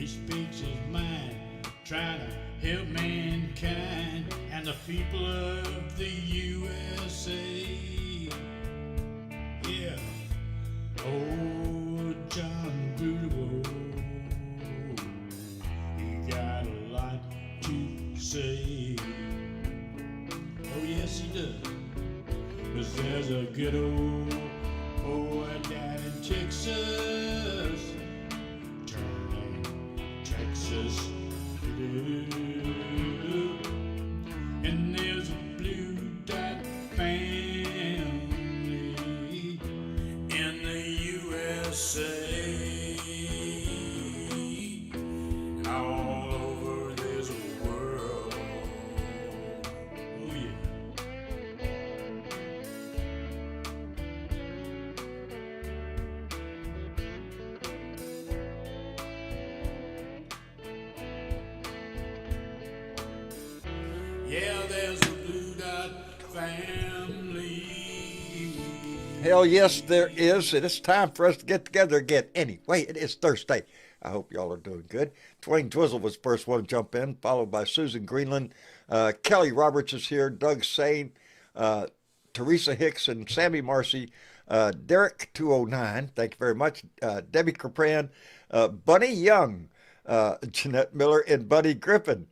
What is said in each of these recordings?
he speaks his mind, trying to help mankind and the people of the USA. Yeah. Oh, John Bruto, he got a lot to say. Oh, yes, he does. 'Cause there's a good old boy down in Texas, turning Texas blue. And there's a blue dot family in the USA. All over this world. Oh, yeah. Yeah, there's a blue dot family. Hell yes, there is. And it's time for us to get together again. Anyway, it is Thursday. I hope y'all are doing good. Dwayne Twizzle was the first one to jump in, followed by Susan Greenland. Kelly Roberts is here. Doug Sane, Teresa Hicks, and Sammy Marcy. Derek 209, thank you very much. Debbie Capran, Bunny Young, Jeanette Miller, and Buddy Griffin.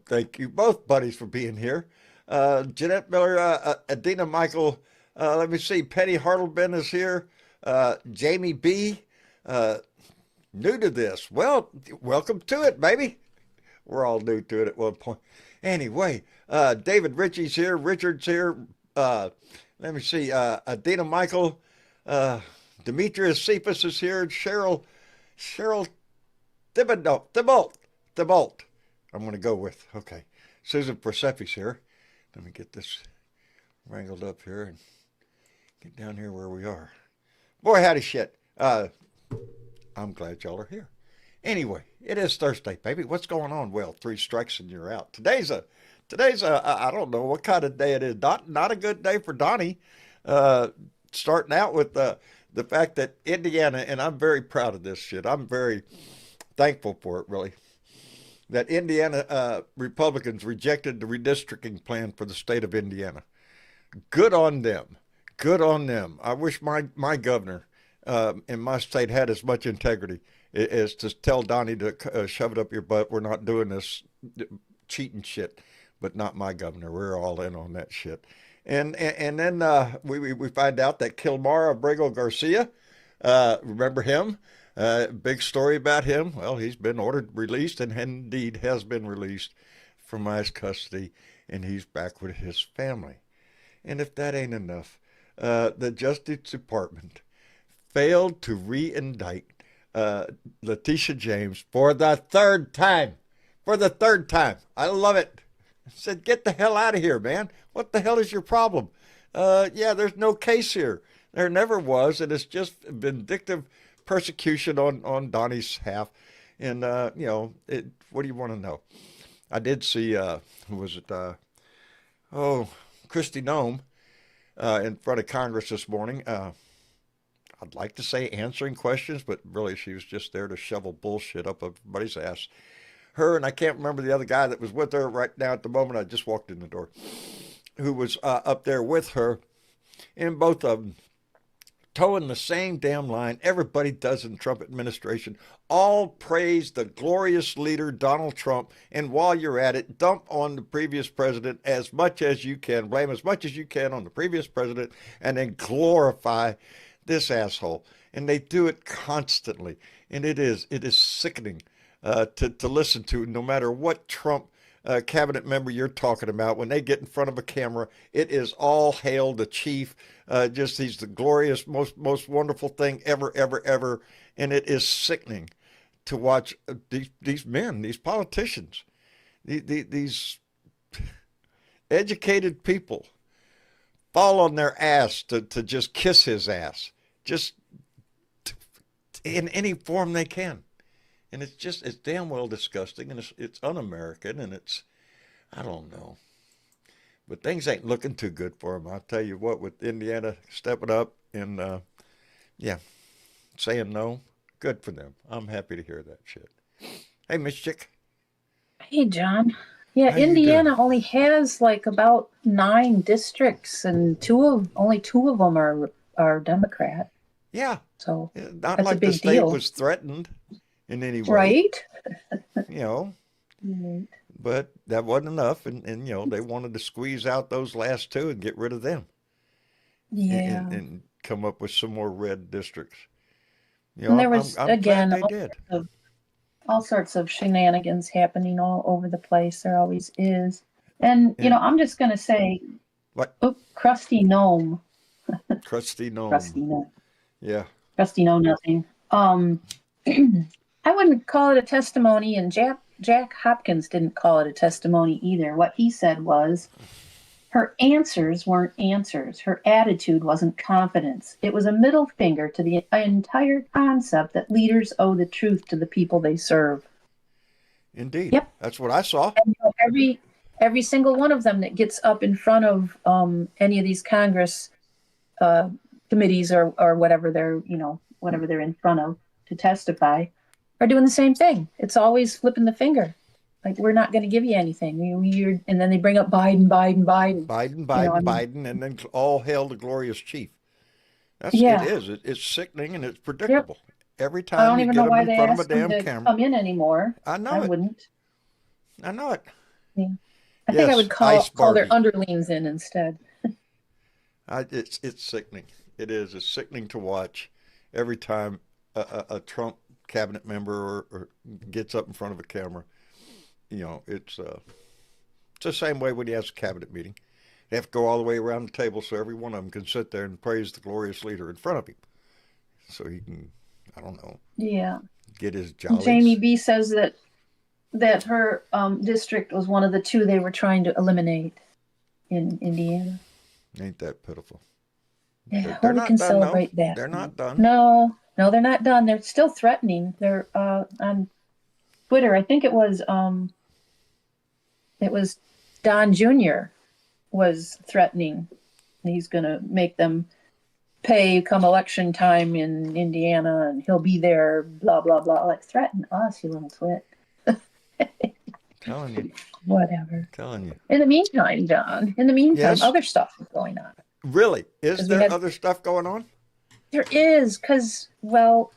Thank you both, buddies, for being here. Jeanette Miller, Adina Michael, let me see, Penny Hartleben is here. Jamie B., new to this. Well, welcome to it, baby. We're all new to it at one point. Anyway, David Ritchie's here. Richard's here. Let me see, Adina Michael, Demetrius Cephas is here. Cheryl Thibault. I'm going to go with. Okay. Susan Persephi's here. Let me get this wrangled up here and get down here where we are. Boy, howdy shit. I'm glad y'all are here. Anyway, it is Thursday, baby. What's going on? Well, 3 strikes and you're out. Today's a I don't know what kind of day it is. Not a good day for Donnie. Starting out with the fact that Indiana, and I'm very proud of this shit. I'm very thankful for it, really. That Indiana Republicans rejected the redistricting plan for the state of Indiana. Good on them. Good on them. I wish my governor in my state had as much integrity as to tell Donnie to shove it up your butt. We're not doing this cheating shit. But not my governor. We're all in on that shit. And then we find out that Kilmar Abrego Garcia, remember him? Big story about him. Well, he's been ordered released and indeed has been released from ICE custody, and he's back with his family. And if that ain't enough, the Justice Department failed to re-indict Letitia James for the third time. For the third time. I love it. I said, get the hell out of here, man. What the hell is your problem? Yeah, there's no case here. There never was, and it's just vindictive persecution on Donnie's half. And, what do you want to know? I did see, who was it? Kristi Noem in front of Congress this morning. I'd like to say answering questions, but really she was just there to shovel bullshit up everybody's ass. Her and I can't remember the other guy that was with her right now at the moment. I just walked in the door, who was up there with her, and both of them towing the same damn line everybody does in the Trump administration. All praise the glorious leader, Donald Trump, and while you're at it, dump on the previous president as much as you can, blame as much as you can on the previous president, and then glorify this asshole. And they do it constantly, and it is sickening. To listen to, no matter what Trump cabinet member you're talking about, when they get in front of a camera, it is all hail the chief. Just he's the glorious, most wonderful thing ever. And it is sickening to watch these men, these politicians, these educated people fall on their ass to just kiss his ass, just in any form they can. And it's damn well disgusting, and it's un-American, and I don't know. But things ain't looking too good for them. I'll tell you what, with Indiana stepping up and, saying no, good for them. I'm happy to hear that shit. Hey, Miss Chick. Hey, John. Yeah, How you doing? Indiana only has like about 9 districts, and only two of them are Democrat. Yeah. So Not that's a like the big state deal, was threatened in any way, right? you know, Right. but that wasn't enough. And they wanted to squeeze out those last two and get rid of them Yeah. and come up with some more red districts. And there I'm was I'm glad again they did. all sorts of shenanigans happening all over the place. There always is. And And I'm just gonna say, like oh, crusty gnome, Krusty Gnome. crusty gnome, Yeah. crusty know nothing. I wouldn't call it a testimony, and Jack Hopkins didn't call it a testimony either. What he said was her answers weren't answers. Her attitude wasn't confidence. It was a middle finger to the entire concept that leaders owe the truth to the people they serve. Indeed. Yep. That's what I saw. And every single one of them that gets up in front of any of these Congress uh, committees or whatever they're in front of to testify are doing the same thing. It's always flipping the finger. Like, we're not going to give you anything. And then they bring up Biden, Biden, Biden. Biden, I Biden, mean, Biden, and then all hail the glorious chief. It yeah, is. It's sickening and it's yep. predictable. Every I time don't you even get know them why in they front of a asked them damn to camera, come in anymore. I I know it. wouldn't. I know it. Yeah. I think I Yes, would Ice call their Barbie. underlings in instead. It's sickening. It is. It's sickening to watch every time a Trump cabinet member or gets up in front of a camera. It's the same way when he has a cabinet meeting. They have to go all the way around the table so every one of them can sit there and praise the glorious leader in front of him, so he can, I don't know, Yeah. get his Jamie jollies. B says that her district was one of the two they were trying to eliminate in Indiana. Ain't that pitiful? They're, Yeah, they're well, we not can done though. celebrate that. They're not done. No, no, they're not done. They're still threatening. They're on Twitter. I think it was Don Jr. was threatening. He's going to make them pay come election time in Indiana, and he'll be there. Blah blah blah. Like, threaten us, you little twit. Telling you, Whatever. telling you. In the meantime, John. In the meantime, Yes, other stuff is going on really. Is because we there had other stuff going on? there is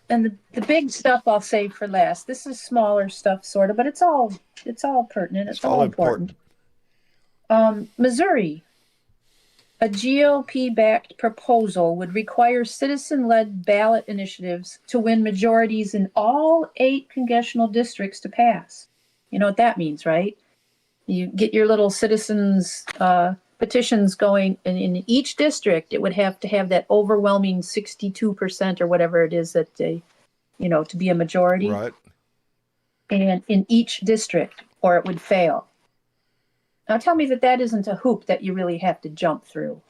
and the big stuff I'll save for last. This is smaller stuff, sort of, but it's all pertinent. It's It's all all important. important. Missouri, a GOP-backed proposal would require citizen-led ballot initiatives to win majorities in all 8 congressional districts to pass. You know what that means, right? You get your little citizens petitions going, and in each district, it would have to have that overwhelming 62% or whatever it is that to be a majority, Right. and in each district, or it would fail. Now tell me that isn't a hoop that you really have to jump through.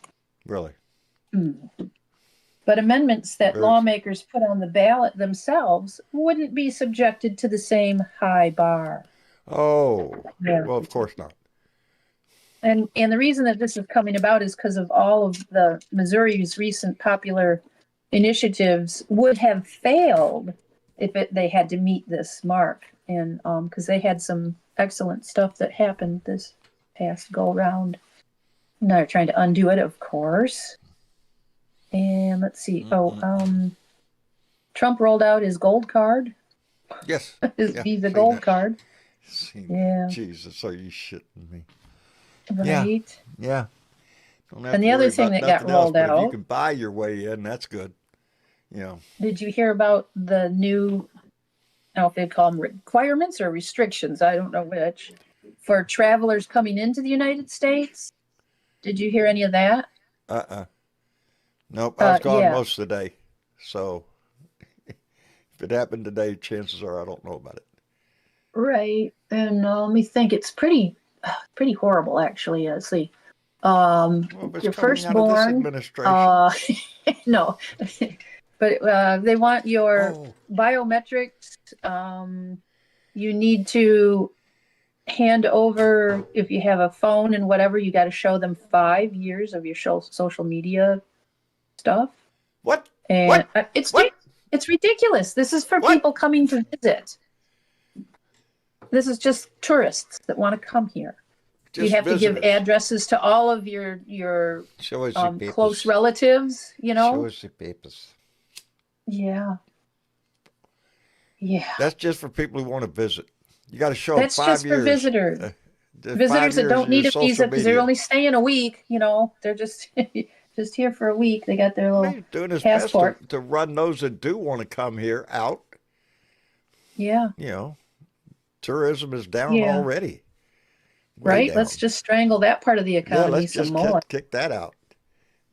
Really. Hmm. But amendments that Very. lawmakers put on the ballot themselves wouldn't be subjected to the same high bar. Oh. Yeah. Well, of course not. And the reason that this is coming about is because of all of the Missouri's recent popular initiatives would have failed if they had to meet this mark, and because they had some excellent stuff that happened this past go round. Now they're trying to undo it, of course. And let's see. Mm-mm. Trump rolled out his gold card, Yes. his Yeah. Visa Seen gold that. card. Seen that. Yeah, Jesus, are you shitting me? Yeah. right. Yeah. Don't have And to the other worry thing about that got nothing else, rolled but if you out, can buy your way in, that's good. You know. did you hear about the new, I don't know if they call them requirements or restrictions, I don't know which, for travelers coming into the United States? Did you hear any of that? Uh-uh. Nope. I was gone Yeah, most of the day. So if it happened today, chances are I don't know about it. right. And let me think. It's pretty horrible, actually. Let's see. Um, Well, if it's your coming out of this firstborn, administration. uh, no, but they want your Oh, biometrics. You need to hand over, if you have a phone and whatever, you got to show them 5 years of your social media stuff. what? And What? it's What? it's ridiculous. This is for What? people coming to visit. This is just tourists that want to come here. Just You have to give visitors. addresses to all of your Show us your papers. close relatives, Show us your papers. Yeah. Yeah. That's just for people who want to visit. You got to show That's 5 just for years. visitors. The 5 Visitors that years don't of your need a social visa because they're media. only staying a week, they're just just here for a week. They got their little He's doing his passport. best to run those that do want to come here out. Yeah. Tourism is down Yeah. already. Way Right? down. Let's just strangle that part of the Yeah, economy let's some just more. kick that out.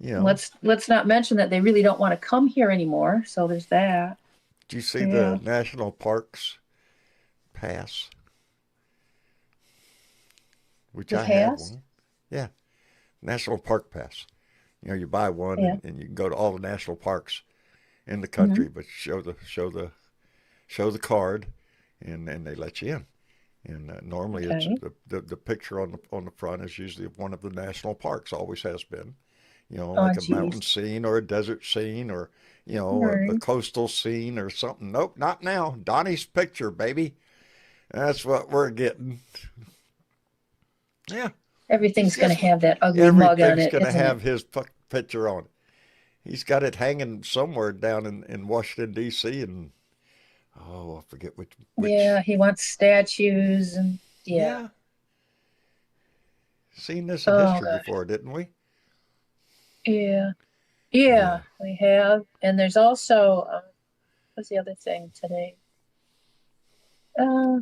Let's not mention that they really don't want to come here anymore. So there's that. Do you see Yeah. the national parks pass? Which The I have pass? one. Yeah, national park pass. You buy one Yeah. and you can go to all the national parks in the Mhm. country, but show the card, and they let you in. And normally Okay. it's the picture on the front is usually of one of the national parks. Always has been. Like a mountain Geez. scene or a desert scene or a Right. coastal scene or something. Nope, not now. Donnie's picture, baby. That's what we're getting. Yeah, Everything's going to Yes. have that ugly mug on everything's it, going to isn't it? have his picture on it. He's got it hanging somewhere down in Washington D.C. and I forget which. Yeah, he wants statues and yeah. Yeah. Seen this in Oh history gosh. before, didn't we? Yeah. Yeah. Yeah, we have. And there's also what's the other thing today? Uh,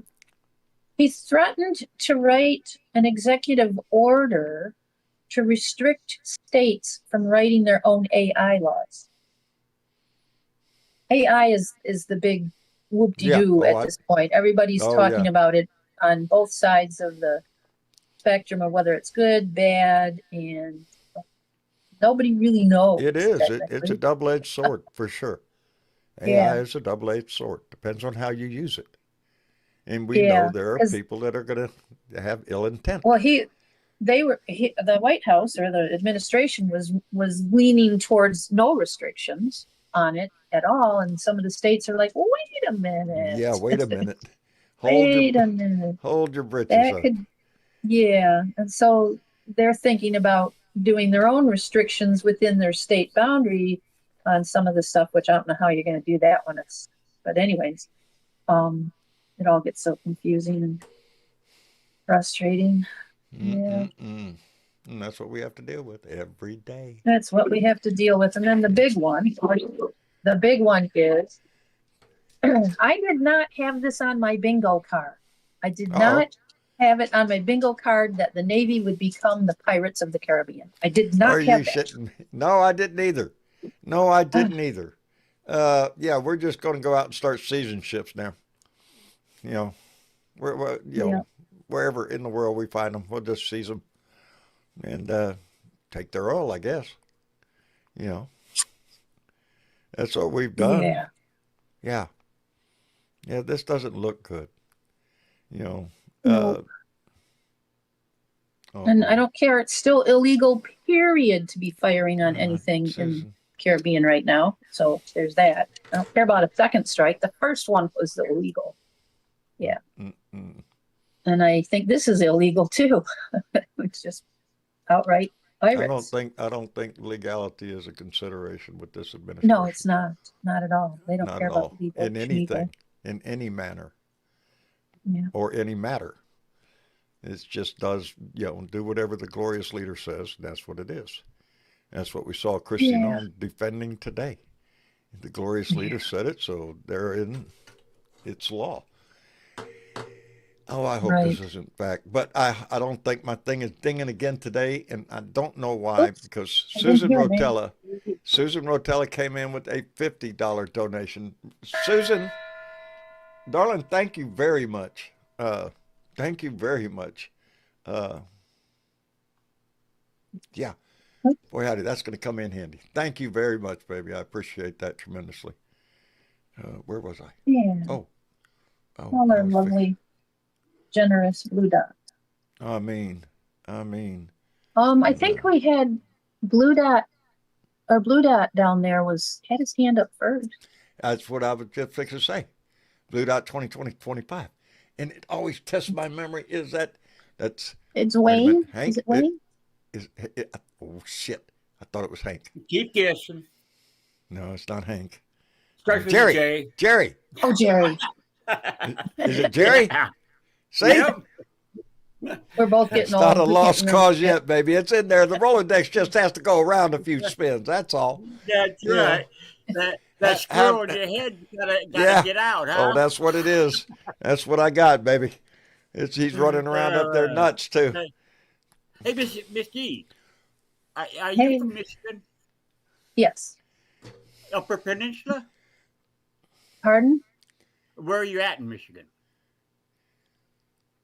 he threatened to write an executive order to restrict states from writing their own AI laws. AI is the big whoop-de-doo Yeah. at this point. Everybody's talking Yeah. about it on both sides of the spectrum of whether it's good, bad, and nobody really knows. It is. It's a technically. double-edged sword for sure. Yeah. AI is a double-edged sword. Depends on how you use it. And we know Yeah, there are 'cause- people that are going to have ill intent. Well, the White House or the administration was leaning towards no restrictions on it at all, and some of the states are like, wait a minute. Yeah, wait a minute. Wait a minute. Hold your britches That up. could, yeah. And so they're thinking about doing their own restrictions within their state boundary on some of the stuff, which I don't know how you're going to do that when but anyways, it all gets so confusing and frustrating. Yeah. And that's what we have to deal with every day. That's what we have to deal with. And then the big one is I did not have this on my bingo card. I did not have it on my bingo card that the Navy would become the Pirates of the Caribbean. I did not Are have you that. shitting me? No, I didn't either. Yeah, we're just going to go out and start seizing ships now. Wherever in the world we find them, we'll just seize them and take their oil, I guess. That's what we've done. Yeah. Yeah, this doesn't look good. No. Oh, And I don't care. It's still illegal, period, to be firing on anything in Susan. Caribbean right now. So there's that. I don't care about a second strike. The first one was illegal. Yeah. Mm-mm. And I think this is illegal too. It's just outright pirates. I don't think legality is a consideration with this administration. No, it's not. Not at all. They don't Not care at about all. the people. In anything, in any manner, Yeah. or any matter. It just does, do whatever the glorious leader says. And that's what it is. That's what we saw Christy Yeah. Nome defending today. The glorious leader said it, so therein it's law. Oh, I hope this Right. isn't back. But I don't think my thing is dinging again today, and I don't know why, Oops. because I didn't hear it. Susan Rotella came in with a $50 donation. Susan, darling, thank you very much. Thank you very much. Yeah. Boy, howdy, that's going to come in handy. Thank you very much, baby. I appreciate that tremendously. Where was I? Yeah. Oh, All our lovely, generous Blue Dot. I mean. I think we had Blue Dot, or Blue Dot down there had his hand up first. That's what I was just fixing to say. Blue Dot 2020-25. and it always tests my memory. That's It's wait a minute, Wayne. Is Hank? it Wayne? Oh shit! I thought it was Hank. Keep guessing. No, it's not Hank. Starts with a Jerry. J. Jerry. Oh, Jerry. Is it Jerry? Yeah. See? Yep. We're both It's getting not old. a We can't lost remember cause shit. yet, baby. It's in there. The Rolodex just has to go around a few spins. That's all. That's Yeah. right. That Ha- squirrel have- in your head gotta Yeah. get out, huh? Oh, that's what it is. That's what I got, baby. He's running around up there nuts too. Hey, Miss G, are Hey. you from Michigan? Yes. Upper Peninsula? Pardon? Where are you at in Michigan?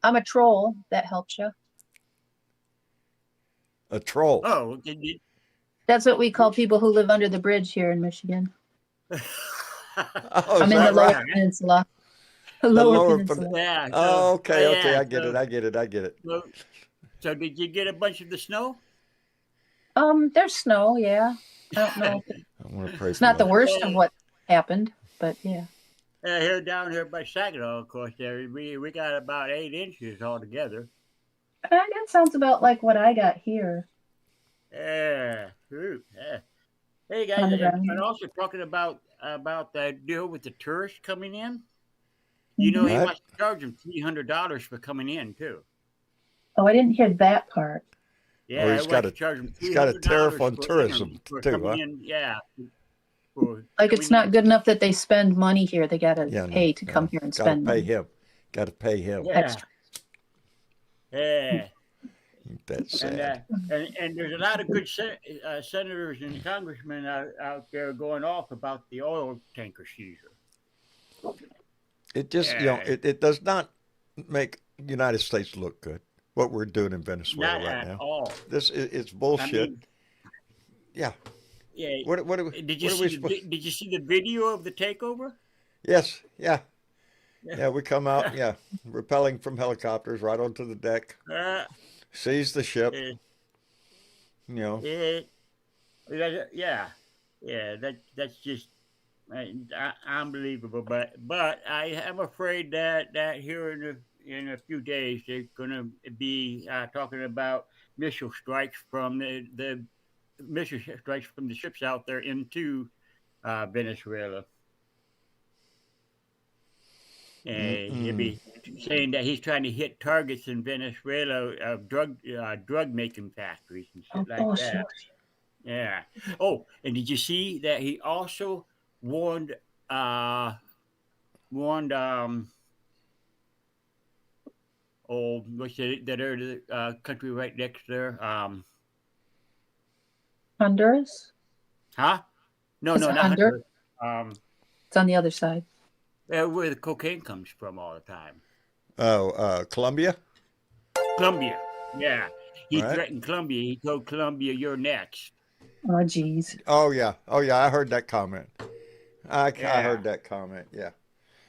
I'm a troll. That helps you. A troll. Oh, did you? That's what we call people who live under the bridge here in Michigan. Oh, I'm is in the that lower right? peninsula. The lower lower pen- peninsula. Yeah. So, Oh, okay. yeah, I get it. I get it. So did you get a bunch of the snow? There's snow, yeah. I don't know. I want to pray. It's not the worst of what happened, but yeah. Here down here by Saginaw, of course, there we got about 8 inches altogether. That sounds about like what I got here. Yeah. Ooh, yeah. Hey guys, On the ground. and also talking about the deal with the tourists coming in. You know, he Right. wants to charge them $300 for coming in too. Oh, I didn't hear that part. Yeah, Oh, he's he got wants to charge them he's got a tariff $300 on for tourism, for too, coming huh? in, yeah. for Like it's coming not good enough that they spend money here. They gotta Yeah, no, pay to no. come here and Gotta spend pay money. him. Got to pay him. Yeah. Extra. Yeah. That's And, sad. and there's a lot of good senators and congressmen out there going off about the oil tanker seizure. It just yeah. it does not make the United States look good. What we're doing in Venezuela Not right at now. all. It's I bullshit. mean, Yeah. yeah. What are Did you what are we see supposed? did you see the video of the takeover? Yes. Yeah. Yeah. Yeah. We come out. Yeah. Rappelling from helicopters right onto the deck. Uh, Seize the ship. uh, You know. yeah, that's just unbelievable. But I am afraid that here in a few days they're going to be talking about missile strikes from the missile strikes from the ships out there into Venezuela. He'll be saying that he's trying to hit targets in Venezuela of drug making factories and shit Oh, like bullshit. that. Yeah. Oh, and did you see that he also warned oh, what's that other country right next there? Honduras? Huh? No, Is no, it not Honduras? Honduras. It's on the other side. Where the cocaine comes from all the time. Oh, Colombia. Colombia. Yeah. He Right. threatened Colombia. He told Colombia, "You're next." Oh, geez. Oh yeah. I heard that comment. I Yeah. heard that comment. Yeah.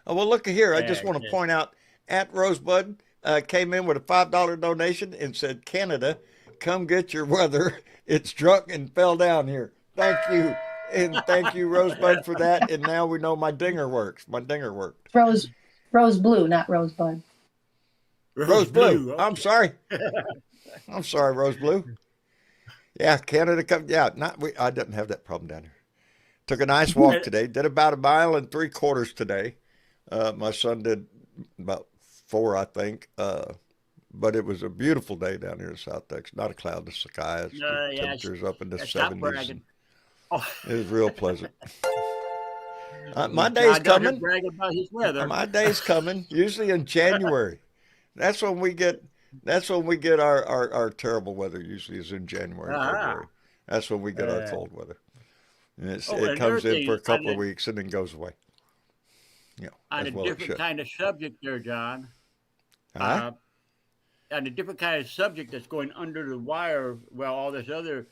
Oh well, look here. I just Yeah, want to yeah. point out at Rosebud came in with a $5 donation and said, "Canada, come get your weather. It's drunk and fell down here." Thank you. And thank you, Rosebud, for that. And now we know my dinger works. My dinger worked. Rose blue, not rosebud. Rose Blue. okay. I'm sorry. I'm sorry, Rose Blue. Yeah, Canada come. Yeah, not we. I didn't have that problem down here. Took a nice walk today. Did about 1.75 miles today. My son did about 4, I think. But it was a beautiful day down here in South Texas. Not a cloud in the sky. The Yeah, temperatures up in the stop 70s. bragging. Oh, It was real pleasant. My John day's down here coming. bragging about his weather. My day's coming. Usually in January. That's when we get. That's when we get our terrible weather. Usually is in January, Ah. February. That's when we get our Uh, cold weather, and Oh, it comes another in for a thing, couple of weeks and then goes away. on As a well it different should. kind of subject there, John. Huh? On a different kind of subject that's going under the wire. Well, all this other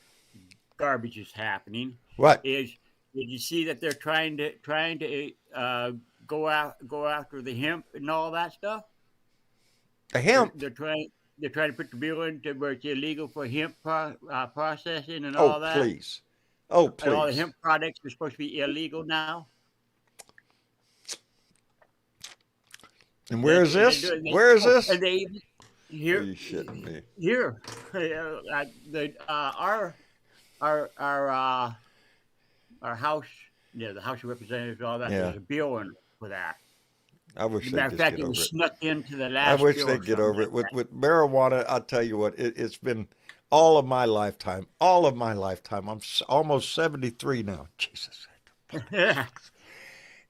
garbage is happening. What? Did you see that they're trying to go after the hemp and all that stuff? The hemp? They're trying to put the bill in to where it's illegal for hemp processing and all Oh, that. please. Oh, And all the please. hemp products are supposed to be illegal now. And where is this? Where is this? And they Are here you shitting me? here our our house, the House of Representatives, all that. Yeah. There's a bill in for that. I wish As a they'd matter of just fact, get it was over it. snuck into the I last wish bill or they'd get something over like it. With that. with marijuana, I'll tell you what, it's been all of my lifetime. All of my lifetime. I'm almost 73 now. Jesus.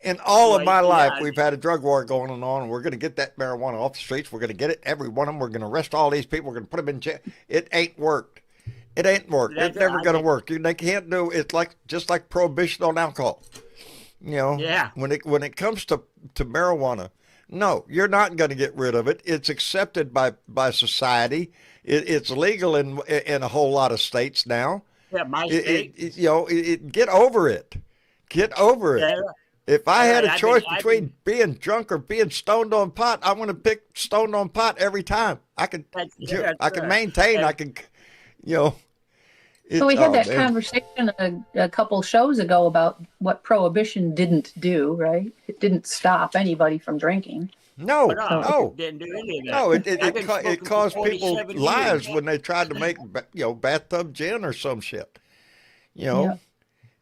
In all of Well, my life, yeah, we've had a drug war going on, and we're going to get that marijuana off the streets. We're going to get it, every one of them. We're going to arrest all these people. We're going to put them in jail. It ain't worked. It ain't worked. It's never going to work. They can't do it's like just like prohibition on alcohol. Yeah. When it comes to marijuana, no, you're not going to get rid of it. It's accepted by society. It's legal in a whole lot of states now. Yeah, my state. Get over it. Get over it. Yeah. If I had a I've choice been- I've between being drunk or being stoned on pot, I want to pick stoned on pot every time. I can That's maintain. And- I can, It's, So we had oh, that man. conversation a couple shows ago about what prohibition didn't do, right? It didn't stop anybody from drinking. No, But no. didn't do any of that. No, I've been it smoking caused for people 47 lives years. when they tried to make bathtub gin or some shit. Yeah.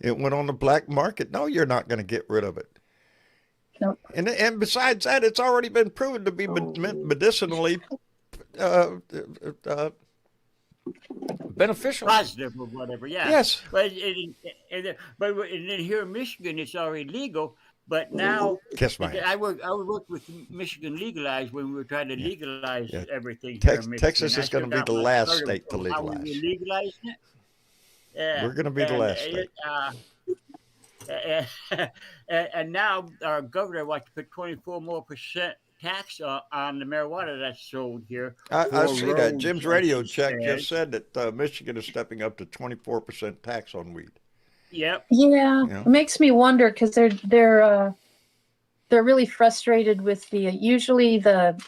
It went on the black market. No, you're not going to get rid of it. Nope. And besides that, it's already been proven to be medicinally beneficial. Positive or whatever, yeah. Yes. But and then here in Michigan, it's already legal. But now, Kiss my ass. I worked with Michigan Legalize when we were trying to legalize Yeah. everything here in Michigan. Texas is going to be the last state to How we were legalize. legalizing it. Yeah. We're going to be the last state. And now our governor wants to put 24% more tax on the marijuana that's sold here. I for see that. roads, Jim's like radio he check said. just said that Michigan is stepping up to 24% tax on weed. Yep. Yeah, Yeah. it makes me wonder because they're really frustrated with usually the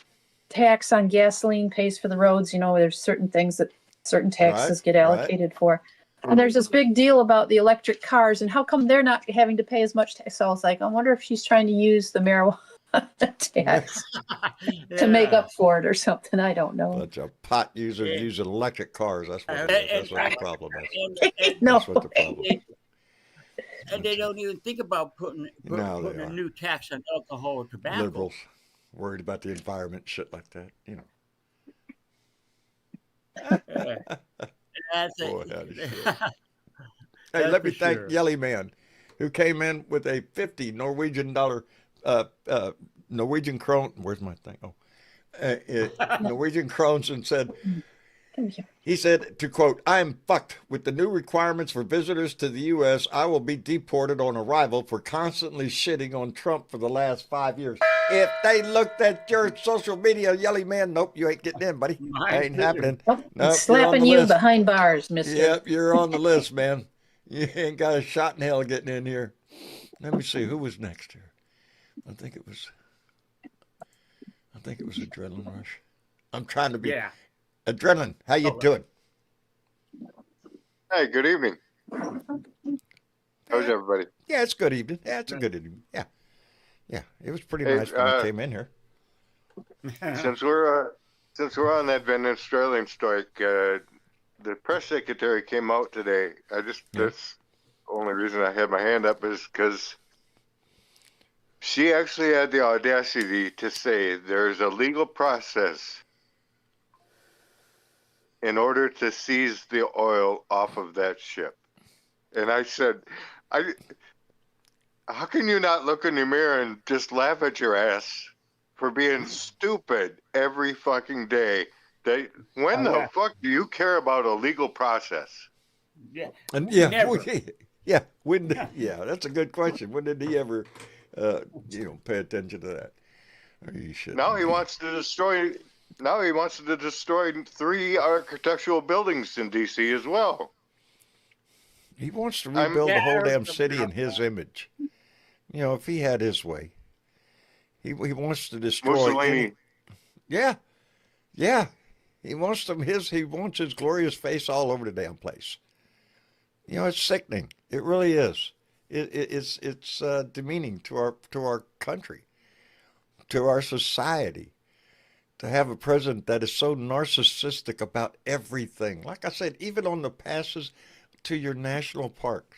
tax on gasoline pays for the roads. There's certain things that certain taxes get allocated for. And there's this big deal about the electric cars and how come they're not having to pay as much tax. So I was like, I wonder if she's trying to use the marijuana tax to make up for it or something. I don't know. Bunch of pot users using electric cars. That's what it is. That's what the problem is. No. That's what the problem is. And they don't even think about putting No, they a are. new tax on alcohol or tobacco. Liberals worried about the environment, shit like that. That's Boy, it. howdy shit. That's Hey, let me for thank sure. Yelly Man, who came in with a 50 Norwegian dollar, Norwegian krone. Where's my thing? Norwegian krones, and said, he said, to quote, "I am fucked with the new requirements for visitors to the U.S. I will be deported on arrival for constantly shitting on Trump for the last 5 years. If they looked at your social media, Yelly Man, nope, you ain't getting in, buddy. My Ain't happening. Nope, Nope, you're on slapping the you list. behind bars, mister. Yep, you're on the list, man. You ain't got a shot in hell getting in here. Let me see who was next here. I think it was Adrenaline Rush. I'm trying to be Yeah. Adrenaline. How you doing? Hey, good evening. How's everybody? Yeah, it's good evening. Yeah, it's a good evening. Yeah, it was pretty Hey, nice when I came in here. Since we're on that Venezuelan strike, the press secretary came out today. That's the only reason I had my hand up is because she actually had the audacity to say there's a legal process in order to seize the oil off of that ship. And I said, how can you not look in the mirror and just laugh at your ass for being stupid every fucking day? When the fuck do you care about a legal process? Yeah. And Never. that's a good question. When did he ever, pay attention to that? Are you shitting Now he me? wants to destroy 3 architectural buildings in D.C. as well. He wants to rebuild the whole Yeah, damn city in his image. If he had his way, he wants to destroy. Mussolini. Yeah. He wants He wants his glorious face all over the damn place. It's sickening. It really is. It's demeaning to our country. to our society to have a president that is so narcissistic about everything. Like I said, even on the passes to your national parks,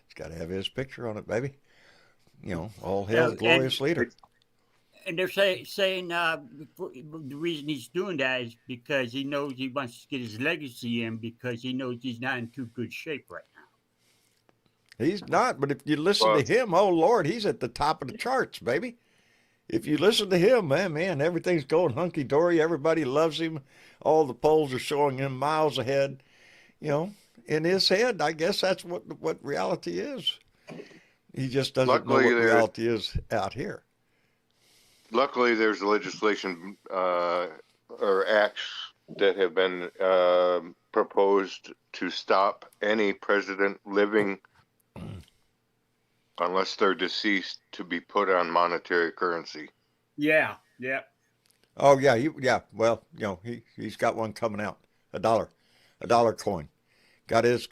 it's got to have his picture on it, baby. You know, all hail the glorious leader. And they're saying the reason he's doing that is because he knows he wants to get his legacy in because he knows he's not in too good shape right now. He's not, but if you listen to him, oh Lord, he's at the top of the charts, baby. If you listen to him, man, everything's going hunky dory. Everybody loves him. All the polls are showing him miles ahead. You know, in his head, I guess that's what reality is. He just doesn't know what reality is out here. Luckily, there's legislation or acts that have been proposed to stop any president living, unless they're deceased, to be put on monetary currency. Yeah. Oh yeah. Well, you know, he's got one coming out, a dollar coin. Got his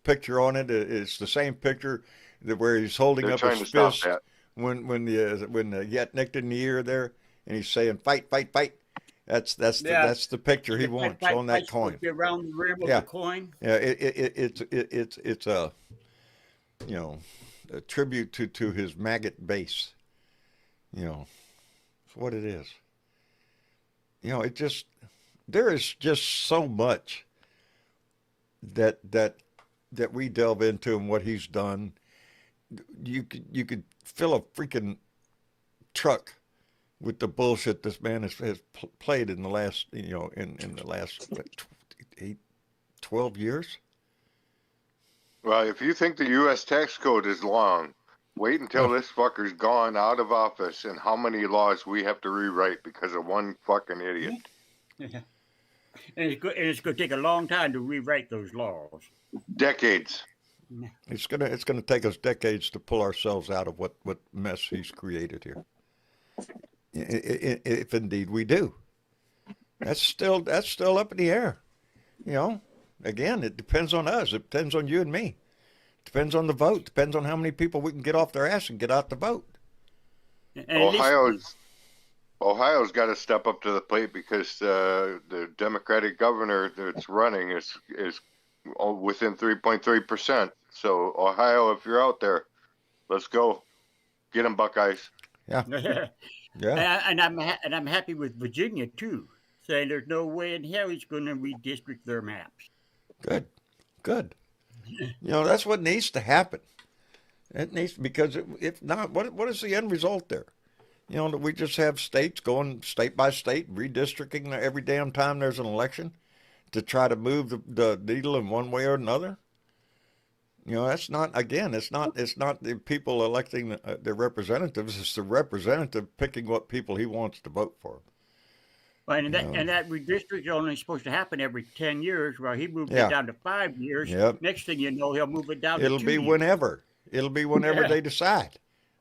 picture on it. It's the same picture where he's holding up his fist when he got nicked in the ear there, and he's saying fight, fight, fight. That's the picture he wants on that coin. Around the rim of the coin. Yeah, it's a, you know, a tribute to his maggot base. You know, it's what it is. You know, there is just so much that we delve into and what he's done. You could fill a freaking truck with the bullshit this man has played in the last, you know, in the last 12 years. Well, if you think the U.S. tax code is long, wait until this fucker's gone out of office and how many laws we have to rewrite because of one fucking idiot. Yeah. And it's going to take a long time to rewrite those laws. Decades. It's gonna take us decades to pull ourselves out of what mess he's created here. If indeed we do, that's still up in the air. You know, again, it depends on us. It depends on you and me. It depends on the vote. It depends on how many people we can get off their ass and get out the vote. Ohio's got to step up to the plate because the Democratic governor that's running is within 3.3%. So Ohio, if you're out there, let's go, get them Buckeyes. Yeah, yeah. And I'm happy with Virginia too, saying there's no way in hell he's going to redistrict their maps. Good. You know, that's what needs to happen. It needs, because if not, what is the end result there? You know, that we just have states going state by state, redistricting every damn time there's an election to try to move the needle in one way or another. You know, that's not, again, it's not the people electing their representatives. It's the representative picking what people he wants to vote for. Well, and that redistricting is only supposed to happen every 10 years. Well, he moved it down to 5 years. Yep. Next thing you know, he'll move it down to 2 years. It'll be whenever they decide.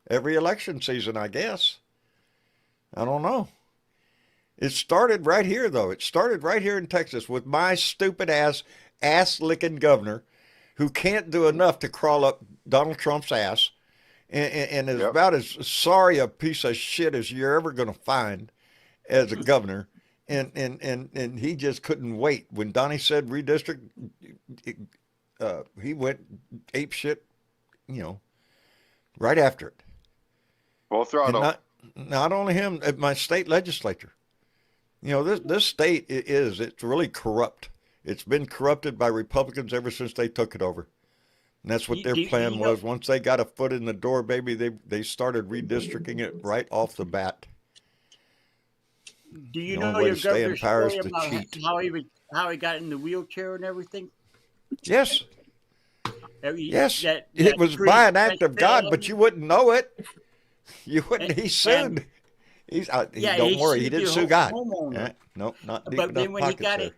Every election season, I guess. I don't know. It started right here, though. It started right here in Texas with my stupid ass-licking governor who can't do enough to crawl up Donald Trump's ass and is about as sorry a piece of shit as you're ever going to find as a governor. And he just couldn't wait. When Donnie said redistrict, he went ape shit, you know, right after it. Full throttle. Not only him, my state legislature. You know, this state it's really corrupt. It's been corrupted by Republicans ever since they took it over. And that's what their plan was. Once they got a foot in the door, baby, they started redistricting it right off the bat. Do you know your governor's story about how he got in the wheelchair and everything? Yes. Yes. It was by an act of God, but you wouldn't know it. You wouldn't. He sued. Don't worry, he didn't sue God. Nope, not deep enough pockets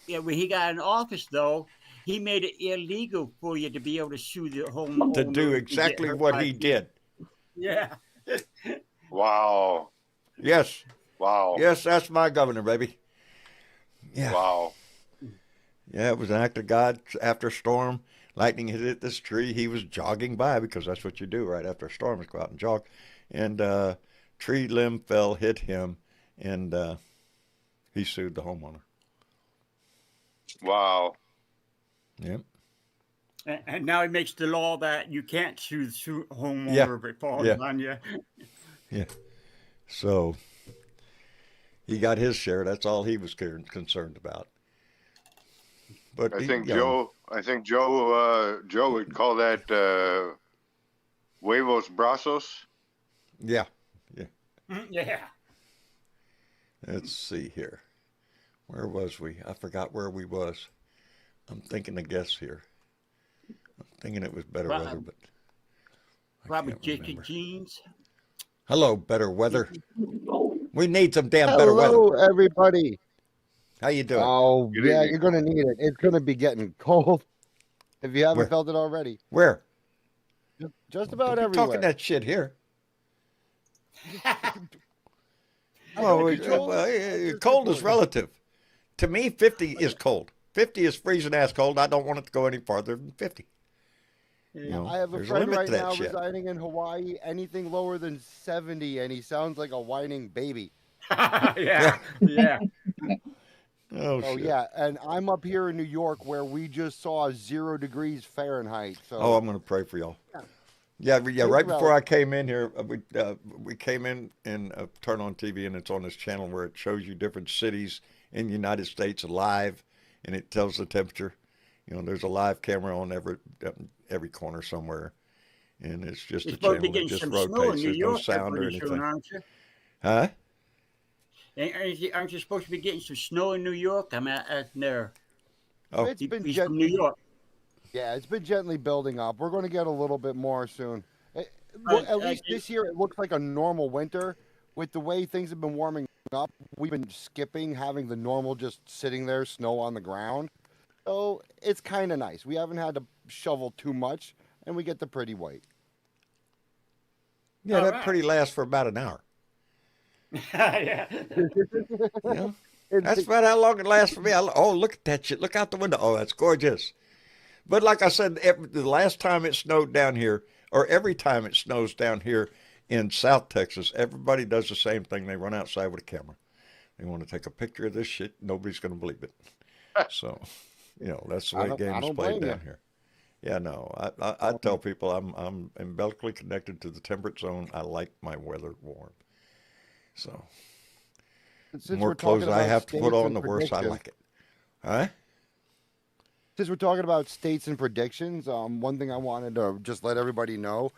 there. When he got in office, though, he made it illegal for you to be able to sue the homeowner. To do exactly what he did. Yeah. Wow. Yes. Wow. Yes, that's my governor, baby. Yeah. Wow. Yeah, it was an act of God. After a storm, lightning hit this tree. He was jogging by, because that's what you do right after a storm, is go out and jog. And tree limb fell, hit him, and he sued the homeowner. Wow. Yep. And now he makes the law that you can't sue the homeowner Yeah. if it falls Yeah. on you. Yeah. So he got his share. That's all he was concerned about. But I he, think you know, Joe would call that huevos brazos. yeah. Yeah. Let's see here. Where was we? I forgot where we was. I'm thinking a guess here. I'm thinking it was better Well, weather, but I Probably can't just remember. jeans. Hello, better weather. We need some damn better weather. Hello, everybody. How you doing? Oh, Good yeah, evening. you're going to need it. It's going to be getting cold if you haven't Where? felt it already. Where? Just about Don't be talking everywhere. that shit here. I Well, don't control it. I'm just cold is reporting. relative. To me, 50 is cold. 50 is freezing ass cold. I don't want it to go any farther than 50. You know, I have a there's friend limit right to that now shit. residing in Hawaii. Anything lower than 70, and he sounds like a whining baby. Yeah. Yeah. Oh, Oh, shit. yeah, and I'm up here in New York where we just saw 0 degrees Fahrenheit. So Oh, I'm going to pray for y'all. Yeah. Yeah. It's Right before relative. I came in here, we came in and turned on TV, and it's on this channel where it shows you different cities in the United States live, and it tells the temperature. You know, there's a live camera on every corner somewhere, and it's just You're a supposed to be channel that getting just some snow in rotates. New There's no York there sound or pretty soon, anything. aren't you? Huh? Aren't you supposed to be getting some snow in New York? I'm at there. Oh, It's been He's from New gently, York. yeah, it's been gently building up. We're going to get a little bit more soon. At least this year, it looks like a normal winter. With the way things have been warming up, we've been skipping having the normal just sitting there, snow on the ground. So it's kind of nice. We haven't had to shovel too much, and we get the pretty white. yeah, All that right. pretty lasts for about an hour. Yeah. You know? That's about how long it lasts for me. Oh, look at that shit. Look out the window. Oh, that's gorgeous. But like I said, the last time it snowed down here, or every time it snows down here in South Texas, everybody does the same thing. They run outside with a camera. They want to take a picture of this shit. Nobody's going to believe it. So, you know, that's the I way don't games played blame you. down here. Yeah, no, I tell people I'm umbilically connected to the temperate zone. I like my weather warm. So, the Since more we're talking clothes I about have to put states on, and the worse I predictions, like it. Huh? since we're talking about states and predictions, one thing I wanted to just let everybody know,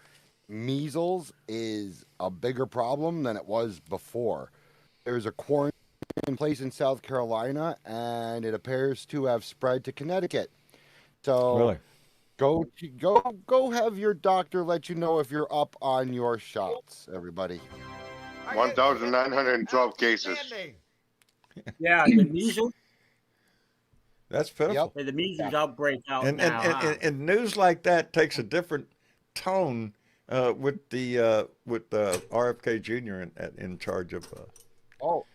measles is a bigger problem than it was before. There's a quarantine in place in South Carolina, and it appears to have spread to Connecticut. So Really? go have your doctor let you know if you're up on your shots, everybody. 1,912 cases. Yeah, the measles. That's pitiful. Yep. The measles outbreak out And now. huh? and news like that takes a different tone with RFK Jr. in charge of. Oh,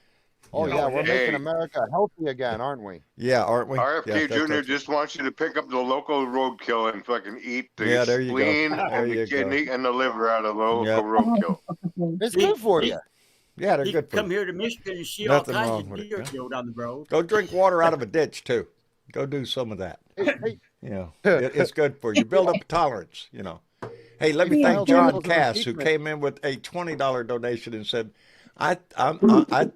Yeah. yeah, we're Hey. making America healthy again, aren't we? Yeah, aren't we? RFK Yeah, Jr. that's just wants you to pick up the local roadkill and fucking eat the Yeah, there you go. spleen There and you the go. kidney and the liver out of the local Yep. roadkill. It's He- good for he- you. Yeah, they're He good could come for you. here to Michigan and see Nothing all wrong kinds with of it, deer yeah. killed on the road. Go drink water out of a ditch too. Go do some of that. Hey, You know, it's good for you. Build up a tolerance. You know. Hey, let me Hey, thank Miles, John Miles, an Cass, who achievement. came in with a $20 donation and said, I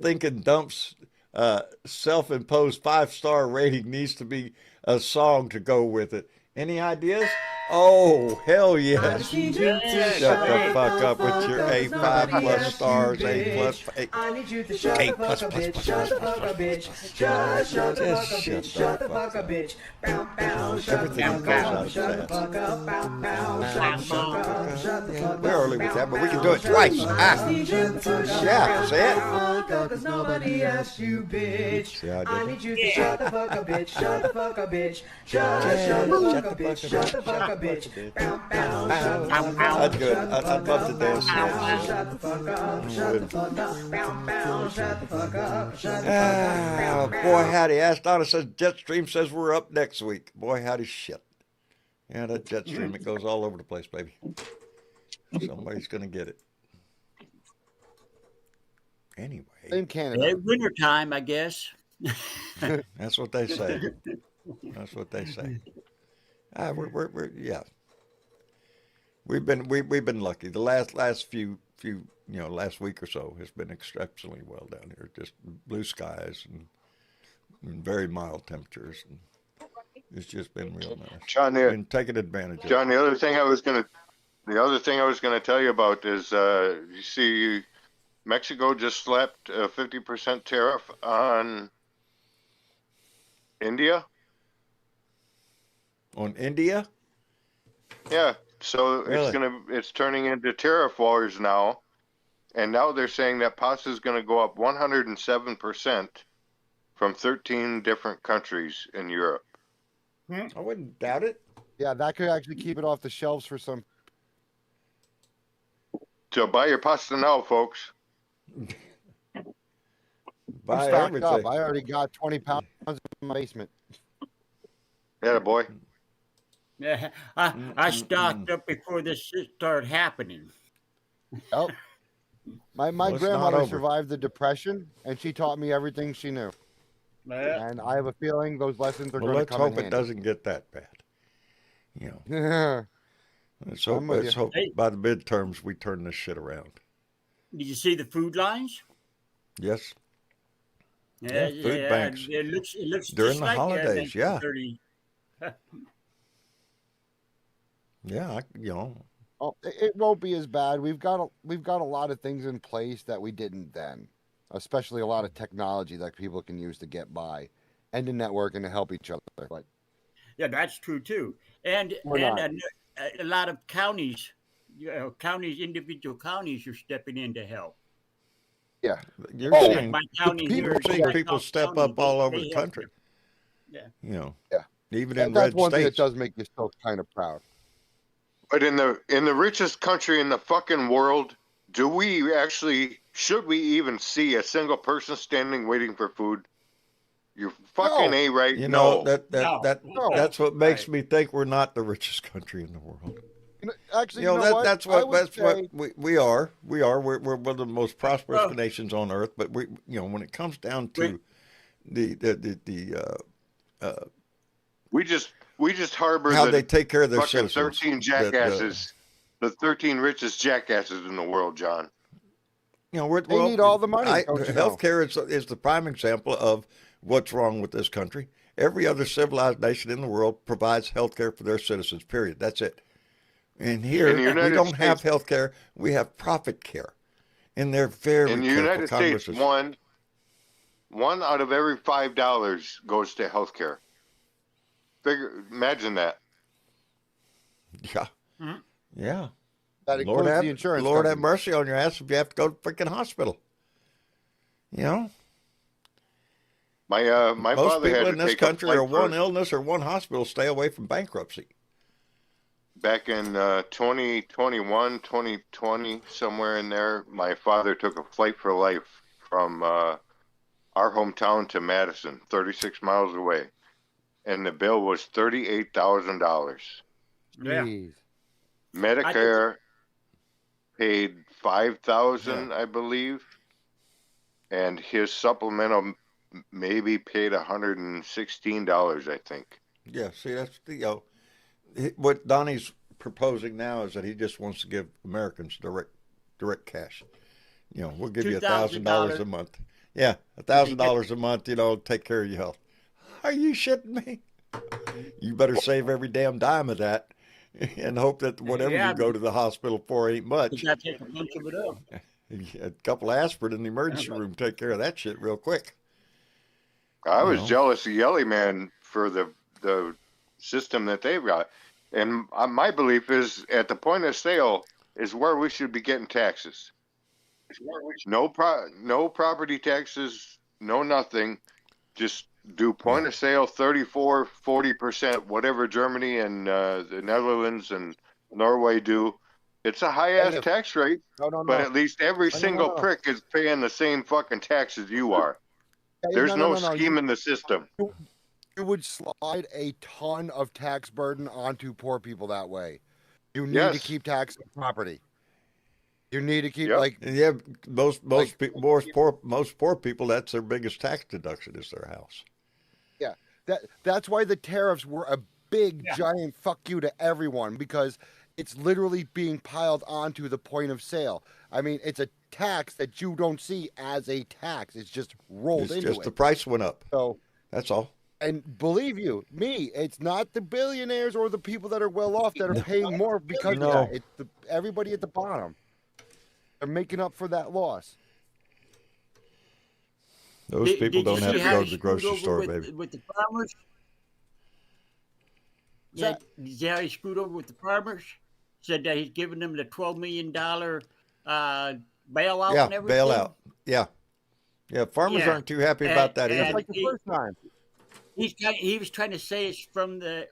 think in Dump's self-imposed 5-star rating needs to be a song to go with it. Any ideas? Oh, hell yes. Shut the fuck up with your A5 plus stars, A plus, A plus plus plus plus plus. Just shut the fuck up. Everything goes out of that. We're early with that, but we can do it twice. Ah. Yeah, say it. Cause nobody asked you, bitch. See how I I did need you to shut the fuck up, bitch. Shut the fuck up, bitch. Shut the fuck up, bitch. Shut the fuck up, bitch. Bow, bow, shut the fuck up. That's good. I'd love to dance to that. Shut the fuck up. Shut the fuck up. Bow, bow, shut the fuck up. Shut the Ah, boy, howdy. Ask Donna says Jetstream says we're up next week. Boy, howdy shit. Yeah, that Jetstream, it goes all over the place, baby. Somebody's going to get it. Anyway, In Canada. Wintertime, I guess. that's what they say. That's what they say. We're yeah. We've been lucky. The last few last week or so has been exceptionally well down here. Just blue skies and very mild temperatures. And it's just been real nice. John, Been taking advantage of it. John, the other thing I was gonna tell you about is you see Mexico just slapped a 50% tariff on India. On India? Yeah, so Really? it's turning into tariff wars now, and now they're saying that pasta is going to go up 107% from 13 different countries in Europe. I wouldn't doubt it. Yeah, that could actually keep it off the shelves for some. So buy your pasta now, folks. I'm Buy stocked everything. up. I already got 20 pounds in my basement. Yeah, boy. Yeah, I stocked up before this shit started happening. Oh, my Well, it's not grandmother over. survived the Depression, and she taught me everything she knew. And I have a feeling those lessons are Well, going to let's come in hope it handy. doesn't get that bad. You know, let's hope. I'm with Let's you. hope Hey. by the midterms we turn this shit around. Did you see the food lines? Yes. Yeah, food banks. It looks During just the like holidays, yeah. 1930. Yeah, Oh, it won't be as bad. We've got a lot of things in place that we didn't then, especially a lot of technology that people can use to get by, and to network and to help each other. But Yeah, that's true too. And We're and not. a lot of counties, individual counties are stepping in to help. yeah, you're Oh, seeing My county people- here, you're seeing White people House step County, up all over they the help country. Yeah. You know, Yeah. even in that's red one thing that states. does make you so kind of proud. But in the richest country in the fucking world, should we even see a single person standing waiting for food? You fucking No. A right. You know No. No. that's what makes Right. me think we're not the richest country in the world. Actually, You know, what? that's I what would that's what say- we are. We're one of the most prosperous Oh. nations on earth. But when it comes down to the We just harbor how the they take care of their fucking citizens. 13 jackasses, the 13 richest jackasses in the world, John. They need all the money, don't you know? Healthcare is the prime example of what's wrong with this country. Every other civilized nation in the world provides health care for their citizens, period. That's it. And here, In the we United don't have States- health care. We have profit care. And they're very In the careful. United Congress States, is- one out of every $5 goes to healthcare. Imagine that. Yeah. Mhm. Yeah. That includes the insurance Lord have company. mercy on your ass if you have to go to freaking hospital. You know? My Most father had people to in this take a country are flight one illness or one hospital stay away from bankruptcy. back in 2021, 2020, somewhere in there. My father took a flight for life from our hometown to Madison, 36 miles away, and the bill was $38,000. Yeah. Jeez. Medicare paid $5,000, I believe, and his supplemental maybe paid $116, I think. Yeah, see, that's what Donnie's proposing now is that he just wants to give Americans direct cash. We'll give you $1,000 a month. Yeah, $1,000 a month. Take care of your health. Are you shitting me? You better save every damn dime of that, and hope that whatever Yeah, you go to the hospital for ain't much. You got to take a bunch of it up. A couple of aspirin in the emergency room take care of that shit real quick. I was know? jealous of Yelly Man for the system that they've got. And my belief is at the point of sale is where we should be getting taxes. No property taxes, no nothing. Just do point of sale 34, 40%, whatever Germany and the Netherlands and Norway do. It's a high ass tax rate, No. but at least every No. single prick is paying the same fucking taxes you are. There's no scheme in the system. You would slide a ton of tax burden onto poor people that way. You need to Yes. keep taxing property. You need to keep Yep. like And yeah, most Like- poor people, that's their biggest tax deduction is their house. that's why the tariffs were a big Yeah. giant fuck you to everyone, because it's literally being piled onto the point of sale. I mean, it's a tax that you don't see as a tax. It's just rolled It's into just it. the price went up. So, That's all. and believe you me, it's not the billionaires or the people that are well off that are paying more because No. of that. It's everybody at the bottom. They're making up for that loss. Those people don't you have see to how go he to the screwed grocery over store, with, baby. with the farmers? Yeah, you see how he screwed over with the farmers? Said that he's giving them the $12 million bailout Yeah, and everything. bailout. Yeah. Yeah, farmers Yeah. aren't too happy about that Just And either. like the first time. he was trying to say it's from the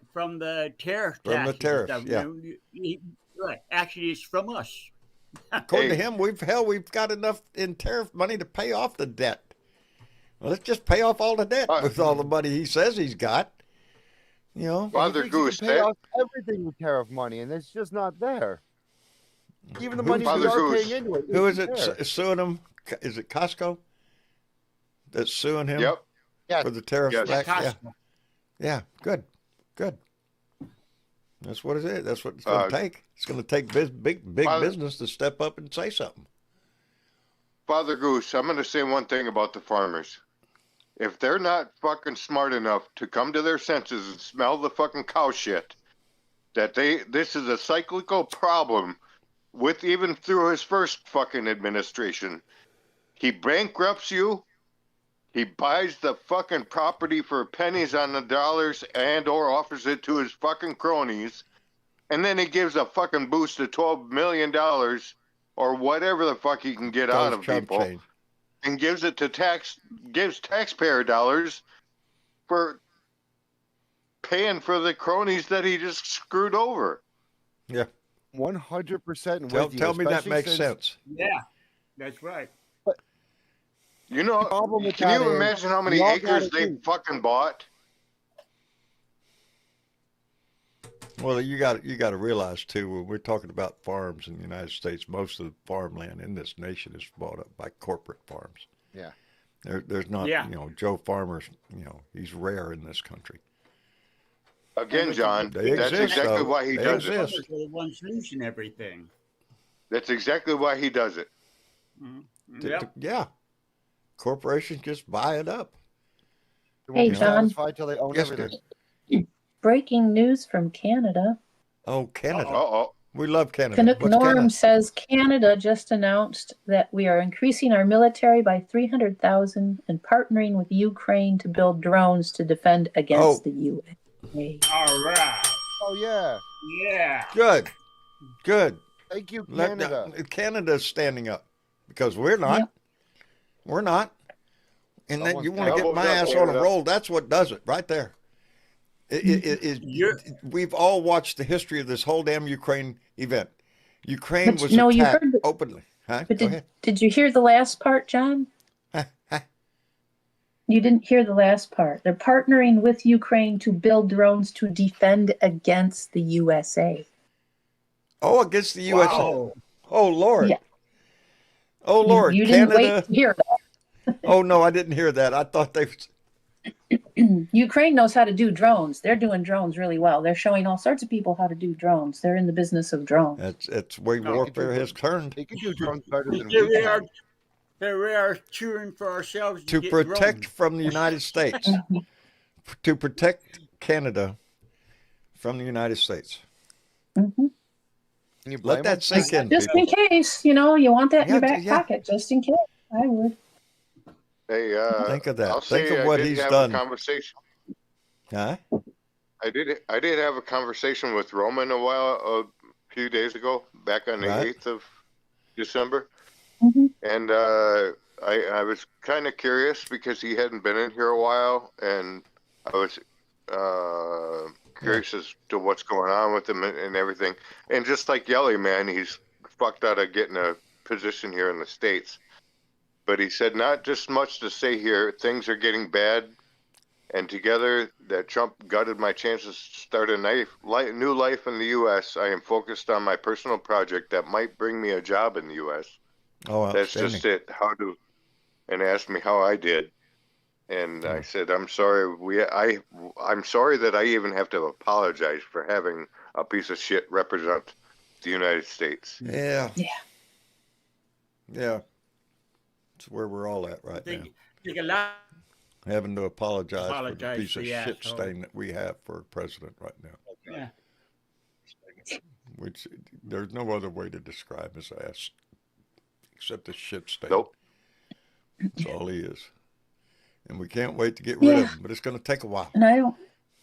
tariff From the taxes tariffs, and stuff. yeah. Right. Actually, it's from us. According to Hey. him, we've got enough in tariff money to pay off the debt. Well, let's just pay off all the debt with all the money he says he's got. You know, Father He thinks he Goose, can pay that, off everything with tariff money, and it's just not there. Even the Who's- money we Father are Goose. paying into it. who is isn't it there. suing him? Is it Costco that's suing him yep. Yes. for the tariffs Yes. back? Yeah, Costco. yeah, good. That's what it is. That's what it's going to take. It's going to take big Father- business to step up and say something. Father Goose, I'm going to say one thing about the farmers. If they're not fucking smart enough to come to their senses and smell the fucking cow shit, that this is a cyclical problem with even through his first fucking administration. He bankrupts you. He buys the fucking property for pennies on the dollars and or offers it to his fucking cronies. And then he gives a fucking boost of $12 million or whatever the fuck he can get out Those of chump people change. and gives it to gives taxpayer dollars for paying for the cronies that he just screwed over. 100% Tell with you. me that especially makes since sense. Yeah, that's right. You know, The problem with can that you is imagine how many we all acres gotta they do- fucking bought? Well, you got to realize too, when we're talking about farms in the United States, most of the farmland in this nation is bought up by corporate farms. Yeah. There's not, Yeah. Joe Farmer's, he's rare in this country. Again, And John, They that's exist, exactly though. why he They does it. exist. Farmers are the ones losing everything. That's exactly why he does it. Yep. Yeah. Corporations just buy it up. They Hey, won't be John. satisfied till they own Yes, everything. Breaking news from Canada. Oh, Canada. Uh-oh. We love Canada. Canuck What's Norm Canada? says Canada just announced that we are increasing our military by 300,000 and partnering with Ukraine to build drones to defend against Oh. the USA. All right. Oh, yeah. Yeah. Good. Thank you, Let- Canada. Canada's standing up because we're not. Yep. We're not. And then Someone's you want to gotta- get my ass on a Canada. roll. That's what does it right there. You're- We've all watched the history of this whole damn Ukraine event. Ukraine But was you attacked heard openly. Huh? But Go ahead. did you hear the last part, John? You didn't hear the last part. They're partnering with Ukraine to build drones to defend against the USA. Oh, against the USA. Wow. Oh, Lord. Yeah. Oh, Lord. You didn't Canada. wait to hear that. Oh, no, I didn't hear that. I thought they. Ukraine knows how to do drones. They're doing drones really well. They're showing all sorts of people how to do drones. They're in the business of drones. That's where No. warfare has turned. They can do drones better than Here we we are. can. Here we are cheering for ourselves To get protect drones. from the United States. To protect Canada from the United States. Mhm. Can you blame Let that them? sink in, Just people. in case, you want that in your Yeah, back yeah. pocket, just in case. I would. Hey, Think of that. I'll Think say of what I did he's have done. a conversation. Huh? I did have a conversation with Roman a few days ago, back on the Right. 8th of December. Mhm. And I was kind of curious because he hadn't been in here a while, and I was curious as to what's going on with him and everything. And just like Yelly, man, he's fucked out of getting a position here in the States. But he said not just much to say here. Things are getting bad and together that Trump gutted my chances to start a new life in the U.S. I am focused on my personal project that might bring me a job in the U.S. Oh, That's outstanding. just it. And asked me how I did. And I said, I'm sorry. I'm sorry that I even have to apologize for having a piece of shit represent the United States. Yeah. Yeah. Yeah. It's where we're all at I right think, now. think a lot Having to apologize for the apologize piece for of the shit asshole. stain that we have for president right now. Yeah. Which there's no other way to describe his ass except a shit stain. Nope. That's all he is. And we can't wait to get rid of Yeah. him, but it's going to take a while. And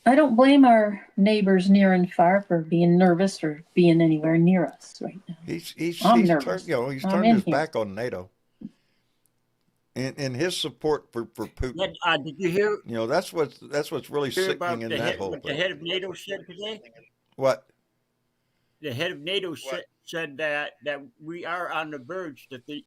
I don't blame our neighbors near and far for being nervous or being anywhere near us right now. He's I'm turned, nervous. he's I'm turned in his here. back on NATO. And his support for Putin. Did you hear That's what's really sickening about in the that head, whole what the thing. head of NATO said today? What? The head of NATO said that we are on the verge that the